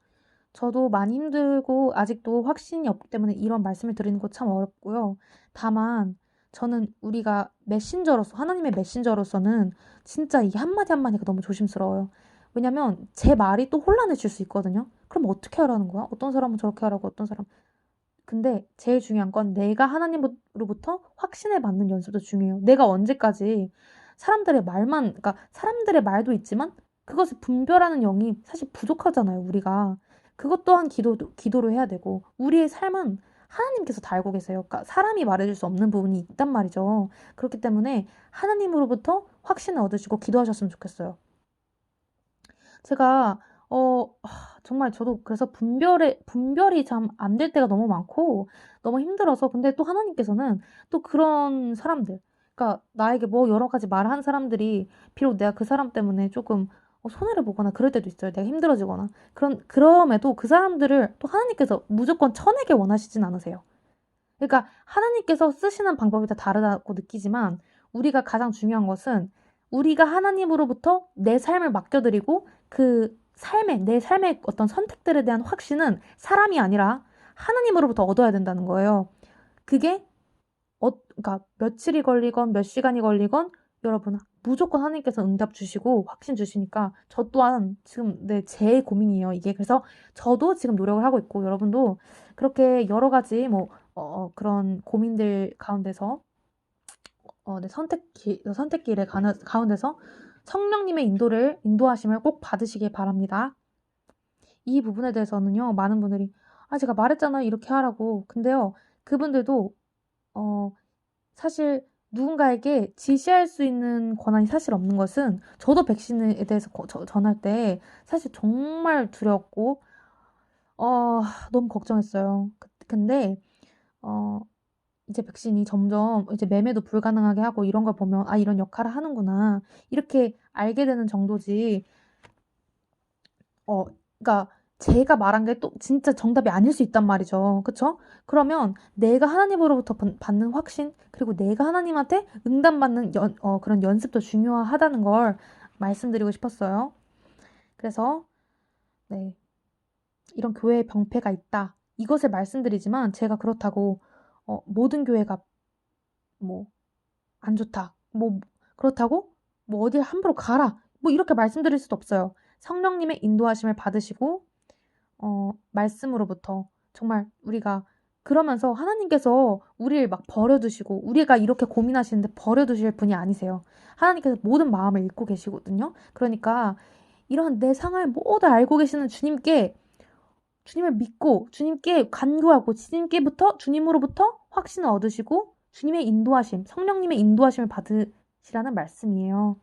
저도 많이 힘들고 아직도 확신이 없기 때문에 이런 말씀을 드리는 거 참 어렵고요. 다만 저는 우리가 메신저로서 하나님의 메신저로서는 진짜 이 한마디 한마디가 너무 조심스러워요. 왜냐면 제 말이 또 혼란을 줄 수 있거든요. 그럼 어떻게 하라는 거야? 어떤 사람은 저렇게 하라고 어떤 사람 근데 제일 중요한 건 내가 하나님으로부터 확신을 받는 연습도 중요해요. 내가 언제까지 사람들의 말만 그러니까 사람들의 말도 있지만 그것을 분별하는 영이 사실 부족하잖아요, 우리가. 그것 또한 기도로 해야 되고 우리의 삶은 하나님께서 다 알고 계세요. 그러니까 사람이 말해 줄 수 없는 부분이 있단 말이죠. 그렇기 때문에 하나님으로부터 확신을 얻으시고 기도하셨으면 좋겠어요. 제가 정말 저도 그래서 분별이 참 안 될 때가 너무 많고 너무 힘들어서 근데 또 하나님께서는 또 그런 사람들 그러니까 나에게 뭐 여러 가지 말하는 사람들이 비록 내가 그 사람 때문에 쪼끔 손해를 보거나 그럴 때도 있어요, 내가 힘들어지거나. 그럼에도 그 사람들을 또 하나님께서 무조건 쳐내길 원하시진 않으세요. 그러니까 하나님께서 쓰시는 방법이 다 다르다고 느끼지만 우리가 가장 중요한 것은 우리가 하나님으로부터 내 삶을 맡겨 드리고 내 삶의 어떤 선택들에 대한 확신은 사람이 아니라 하나님으로부터 얻어야 된다는 거예요. 그게 그러니까 며칠이 걸리건 몇 시간이 걸리건 여러분 무조건 하나님께서 응답 주시고 확신 주시니까 저 또한 지금 제 고민이에요, 이게. 그래서 저도 지금 노력을 하고 있고 여러분도 그렇게 여러 가지 뭐 그런 고민들 가운데서 네 선택길의 가운데서 성령님의 인도하심을 꼭 받으시길 바랍니다. 이 부분에 대해서는요. 많은 분들이 "아 제가 말했잖아요. 이렇게 하라고." 근데요. 그분들도 어 사실 누군가에게 지시할 수 있는 권한이 사실 없는 것은 저도 백신에 대해서 전할 때 사실 정말 두려웠고 어 너무 걱정했어요. 근데 어 이제 백신이 점점 이제 매매도 불가능하게 하고 이런 걸 보면 '아 이런 역할을 하는구나.' 이렇게 알게 되는 정도지 어 그러니까 제가 말한 게 또 진짜 정답이 아닐 수 있단 말이죠. 그쵸? 그러면 내가 하나님으로부터 받는 확신 그리고 내가 하나님한테 응답받는 그런 연습도 중요하다는 걸 말씀드리고 싶었어요. 그래서 네. 이런 교회에 병폐가 있다. 이것을 말씀드리지만 제가 그렇다고 모든 교회가 뭐 안 좋다. 뭐 그렇다고 뭐 어딜 함부로 가라. 뭐 이렇게 말씀드릴 수도 없어요. 성령님의 인도하심을 받으시고 말씀으로부터 정말 우리가 그러면서 하나님께서 우리를 막 버려 두시고 우리가 이렇게 고민하시는데 버려 두실 분이 아니세요. 하나님께서 모든 마음을 읽고 계시거든요. 그러니까 이런 내 상황을 모두 알고 계시는 주님을 믿고 주님께 간구하고 주님으로부터 확신을 얻으시고 주님의 인도하심, 성령님의 인도하심을 받으시라는 말씀이에요.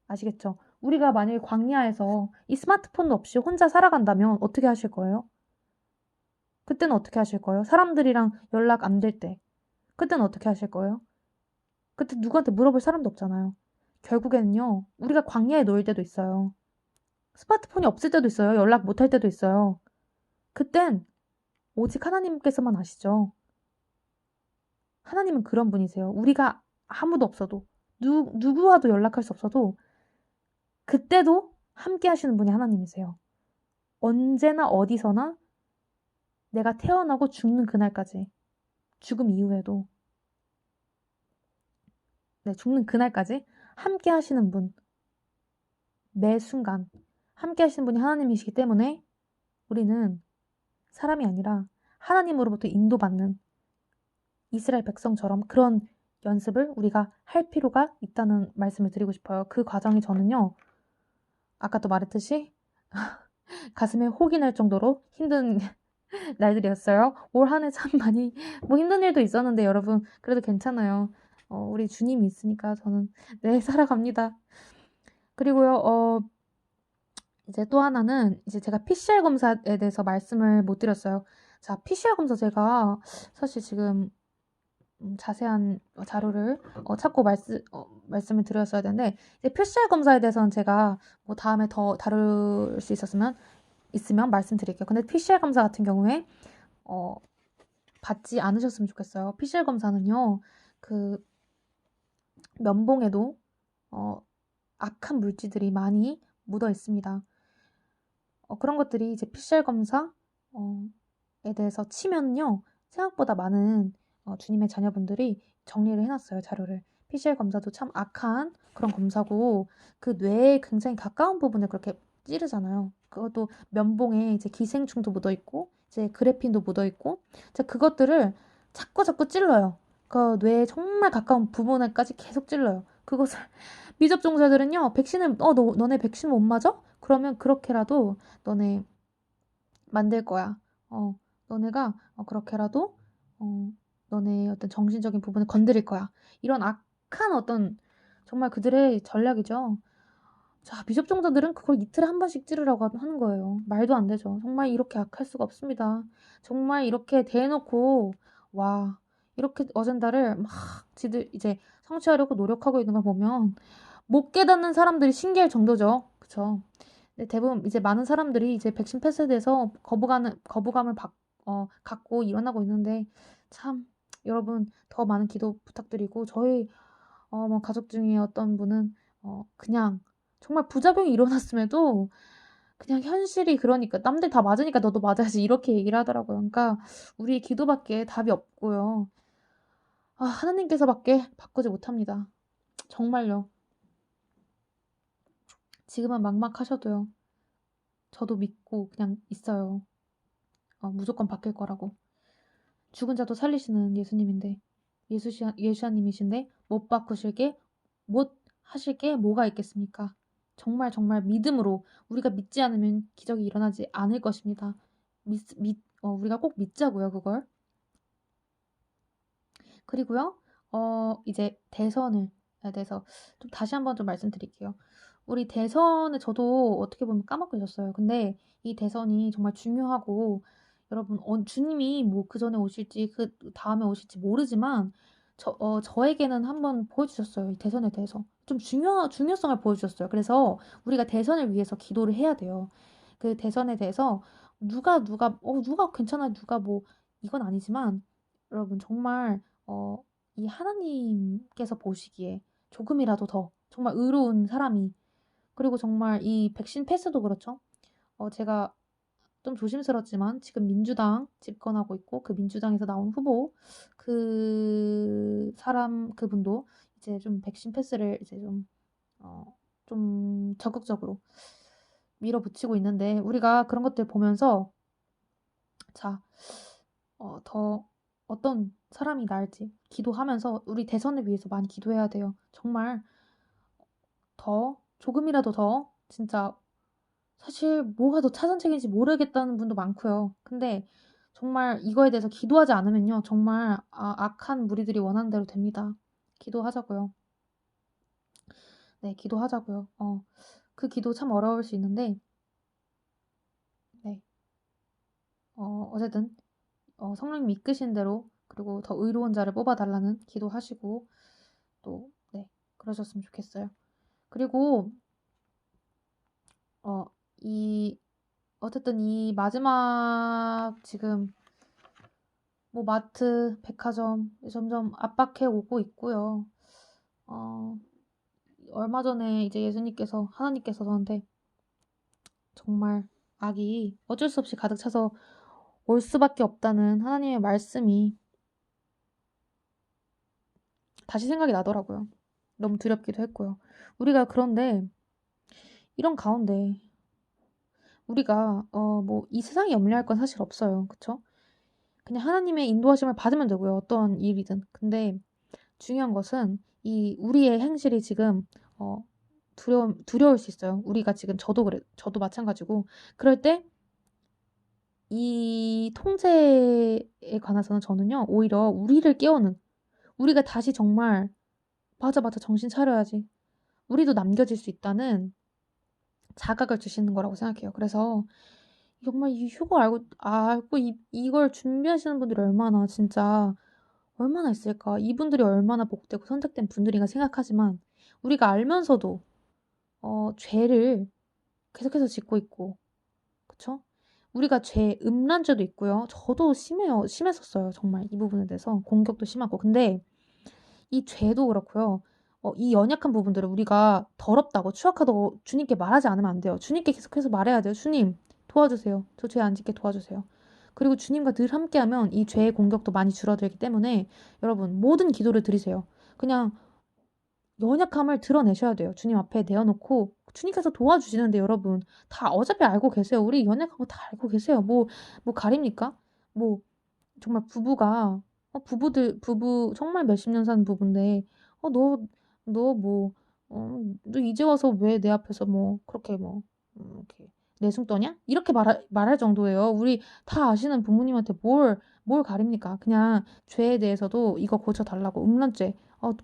아시겠죠? 우리가 만약에 광야에서 이 스마트폰 없이 혼자 살아간다면 어떻게 하실 거예요? 그때는 어떻게 하실 거예요? 사람들이랑 연락 안 될 때. 그때는 어떻게 하실 거예요? 그때 누구한테 물어볼 사람도 없잖아요. 결국에는요, 우리가 광야에 놓일 때도 있어요. 스마트폰이 없을 때도 있어요. 연락 못 할 때도 있어요. 그땐 오직 하나님께서만 아시죠. 하나님은 그런 분이세요. 우리가 아무도 없어도, 누구와도 연락할 수 없어도, 그때도 함께 하시는 분이 하나님이세요. 언제나 어디서나 내가 태어나고 죽는 그날까지, 죽음 이후에도 네, 죽는 그날까지 함께 하시는 분, 매 순간 함께 하시는 분이 하나님이시기 때문에 우리는 사람이 아니라 하나님으로부터 인도받는 이스라엘 백성처럼 그런 연습을 우리가 할 필요가 있다는 말씀을 드리고 싶어요. 그 과정이 저는요, 아까도 말했듯이 가슴에 혹이 날 정도로 힘든 날들이었어요. 올 한 해 참 많이 뭐 힘든 일도 있었는데 여러분 그래도 괜찮아요. 우리 주님이 있으니까 저는 네 살아갑니다. 그리고요, 이제 또 하나는 이제 제가 PCR 검사에 대해서 말씀을 못 드렸어요. 자, PCR 검사 제가 사실 지금 자세한 자료를 찾고 말씀을 드렸어야 되는데, 이제 PCR 검사에 대해서는 제가 뭐 다음에 더 다룰 수 있으면 말씀드릴게요. 근데 PCR 검사 같은 경우에 받지 않으셨으면 좋겠어요. PCR 검사는요, 그 면봉에도 악한 물질들이 많이 묻어 있습니다. 그런 것들이 이제 PCR 검사에 대해서 치면요, 생각보다 많은 주님의 자녀분들이 정리를 해놨어요, 자료를. PCR 검사도 참 악한 그런 검사고, 그 뇌에 굉장히 가까운 부분을 그렇게 찌르잖아요. 그것도 면봉에 이제 기생충도 묻어 있고, 이제 그래핀도 묻어 있고, 이제 그것들을 자꾸 찔러요. 그 뇌에 정말 가까운 부분에까지 계속 찔러요. 그것을 미접종자들은요, 백신을 너네 백신 못 맞아? 그러면 그렇게라도 너네 만들 거야. 너네가 그렇게라도 너네 어떤 정신적인 부분을 건드릴 거야. 이런 악한 어떤 정말 그들의 전략이죠. 자, 미접종자들은 그걸 이틀에 한 번씩 찌르라고 하는 거예요. 말도 안 되죠. 정말 이렇게 악할 수가 없습니다. 정말 이렇게 대놓고 와, 이렇게 어젠다를 막 지들 이제 성취하려고 노력하고 있는 걸 보면 못 깨닫는 사람들이 신기할 정도죠. 그쵸? 근데 대부분 이제 많은 사람들이 이제 백신 패스에 대해서 거부감을 갖고 일어나고 있는데, 참 여러분 더 많은 기도 부탁드리고, 저희 뭐 가족 중에 어떤 분은 그냥 정말 부작용이 일어났음에도 그냥 현실이 그러니까 남들 다 맞으니까 너도 맞아야지 이렇게 얘기를 하더라고요. 그러니까 우리 기도밖에 답이 없고요. 하나님께서밖에 바꾸지 못합니다. 정말요. 지금은 막막하셔도요. 저도 믿고 그냥 있어요. 무조건 바뀔 거라고. 죽은 자도 살리시는 예수님인데, 예수님이신데 못 하실 게 뭐가 있겠습니까? 정말 정말 믿음으로 우리가 믿지 않으면 기적이 일어나지 않을 것입니다. 우리가 꼭 믿자고요, 그걸. 그리고요, 이제 대선에 대해서 좀 다시 한번 좀 말씀드릴게요. 우리 대선에 저도 어떻게 보면 까먹고 있었어요. 근데 이 대선이 정말 중요하고, 여러분, 주님이 뭐 그 전에 오실지 그 다음에 오실지 모르지만 저에게는 한번 보여주셨어요. 이 대선에 대해서 좀 중요성을 보여주셨어요. 그래서 우리가 대선을 위해서 기도를 해야 돼요. 그 대선에 대해서 누가 괜찮아, 누가 뭐 이건 아니지만, 여러분 정말 이 하나님께서 보시기에 조금이라도 더 정말 의로운 사람이, 그리고 정말 이 백신 패스도 그렇죠. 제가 좀 조심스럽지만 지금 민주당 집권하고 있고, 그 민주당에서 나온 후보 그분도 이제 좀 백신 패스를 이제 좀 적극적으로 밀어붙이고 있는데, 우리가 그런 것들 보면서 자, 더 어떤 사람이 나을지 기도하면서 우리 대선을 위해서 많이 기도해야 돼요. 정말 조금이라도 더 진짜, 사실 뭐가 더 차선책인지 모르겠다는 분도 많고요. 근데 정말 이거에 대해서 기도하지 않으면요, 정말 악한 무리들이 원하는 대로 됩니다. 기도하자고요. 네, 기도하자고요. 그 기도 참 어려울 수 있는데, 네, 어쨌든 성령님 이끄신 대로, 그리고 더 의로운 자를 뽑아달라는 기도하시고, 또 네, 그러셨으면 좋겠어요. 그리고 어, 이 어쨌든 이 마지막 지금 뭐 마트, 백화점 점점 압박해 오고 있고요. 어, 얼마 전에 이제 하나님께서 저한테 정말 악이 어쩔 수 없이 가득 차서 올 수밖에 없다는 하나님의 말씀이 다시 생각이 나더라고요. 너무 두렵기도 했고요. 우리가 그런데 이런 가운데 우리가 뭐 이 세상에 염려할 건 사실 없어요. 그쵸? 그냥 하나님의 인도하심을 받으면 되고요, 어떤 일이든. 근데 중요한 것은 이 우리의 행실이 지금 두려울 수 있어요. 우리가 지금 저도 마찬가지고. 그럴 때 이 통제에 관해서는 저는요, 오히려 우리를 깨우는, 우리가 다시 정말 '맞아, 맞아. 정신 차려야지. 우리도 남겨질 수 있다.'는 자각을 주시는 거라고 생각해요. 그래서 정말 이 휴가 알고 이걸 준비하시는 분들이 얼마나 진짜 얼마나 있을까. 이분들이 얼마나 복되고 선택된 분들인가 생각하지만 우리가 알면서도 죄를 계속해서 짓고 있고, 그쵸? 우리가 음란죄도 있고요. 저도 심했었어요, 정말 이 부분에 대해서. 공격도 심하고. 근데 이 죄도 그렇고요. 이 연약한 부분들을 우리가 더럽다고 추악하다고 주님께 말하지 않으면 안 돼요. 주님께 계속해서 말해야 돼요. "주님 도와주세요. 저 죄 안 짓게 도와주세요." 그리고 주님과 늘 함께하면 이 죄의 공격도 많이 줄어들기 때문에 여러분 모든 기도를 드리세요. 그냥 연약함을 드러내셔야 돼요. 주님 앞에 내어놓고 주님께서 도와주시는데 여러분 다 어차피 알고 계세요. 우리 연약한 거 다 알고 계세요. 뭐 가립니까? 뭐 정말 부부가 부부 정말 몇십 년 산 부부인데 너 뭐 "너 이제 와서 왜 내 앞에서 뭐 그렇게 뭐 이렇게 내숭 떠냐?" 이렇게 말할 정도예요. 우리 다 아시는 부모님한테 뭘 가립니까? 그냥 죄에 대해서도 이거 고쳐 달라고, 음란죄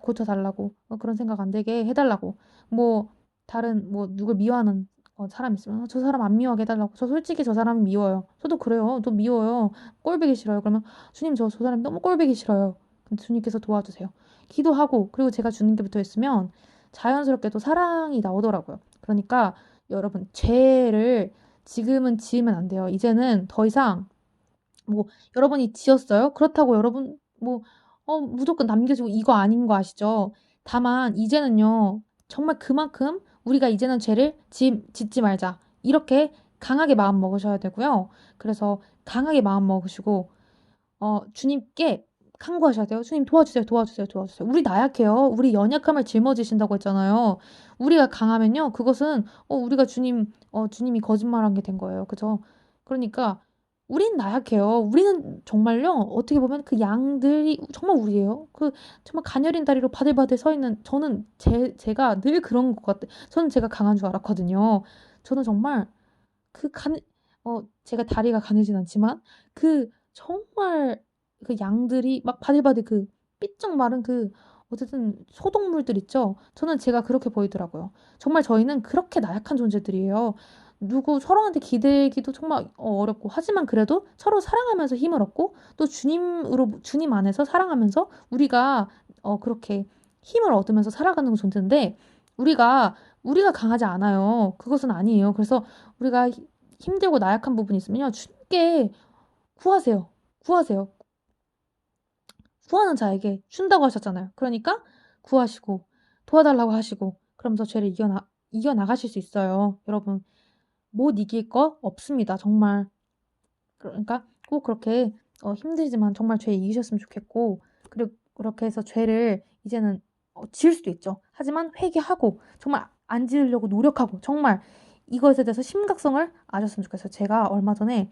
고쳐 달라고, 그런 생각 안 들게 해 달라고, 뭐 다른 뭐 누굴 미워하는 사람 있으면 "저 사람 안 미워하게 해 달라고. 저 솔직히 저 사람이 미워요. 저도 그래요. 저 미워요. 꼴 보기 싫어요." 그러면 "주님 저 사람이 너무 꼴 보기 싫어요." 근데 주님께서 도와주세요. 기도하고 그리고 제가 주는 게 붙어 있으면 자연스럽게 또 사랑이 나오더라고요. 그러니까 여러분 죄를 지금은 지으면 안 돼요. 이제는 더 이상 뭐 여러분이 지었어요? 그렇다고 여러분 뭐 무조건 남겨지고 이거 아닌 거 아시죠? 다만 이제는요. 정말 그만큼 우리가 이제는 죄를 짓지 말자. 이렇게 강하게 마음 먹으셔야 되고요. 그래서 강하게 마음 먹으시고 주님께 간구하셔야 돼요. "주님 도와주세요, 도와주세요, 도와주세요." 우리 나약해요. 우리 연약함을 짊어지신다고 했잖아요. 우리가 강하면요. 그것은 우리가 주님이 거짓말한 게 된 거예요. 그죠? 그러니까 우린 나약해요. 우리는 정말요. 어떻게 보면 그 양들이 정말 우리예요. 그 정말 가녀린 다리로 바들바들 서 있는, 저는 제가 늘 그런 것 같아요. 저는 제가 강한 줄 알았거든요. 저는 정말 그 간 제가 다리가 가늘진 않지만 정말 그 양들이 막 바들바들 삐쩍 마른 어쨌든 소동물들 있죠. 저는 제가 그렇게 보이더라고요. 정말 저희는 그렇게 나약한 존재들이에요. 누구 서로한테 기대기도 정말 어렵고, 하지만 그래도 서로 사랑하면서 힘을 얻고 또 주님 안에서 사랑하면서 우리가 그렇게 힘을 얻으면서 살아가는 존재인데, 우리가 강하지 않아요. 그것은 아니에요. 그래서 우리가 힘들고 나약한 부분이 있으면요. 주님께 구하세요. 구하세요. 구하는 자에게 준다고 하셨잖아요. 그러니까 구하시고 도와달라고 하시고 그러면서 죄를 이겨나가실 수 있어요. 여러분 못 이길 거 없습니다, 정말. 그러니까 꼭 그렇게 힘들지만 정말 죄 이기셨으면 좋겠고, 그리고 그렇게 해서 죄를 이제는 지을 수도 있죠. 하지만 회개하고 정말 안 지으려고 노력하고 정말 이것에 대해서 심각성을 아셨으면 좋겠어요. 제가 얼마 전에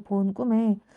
본 꿈에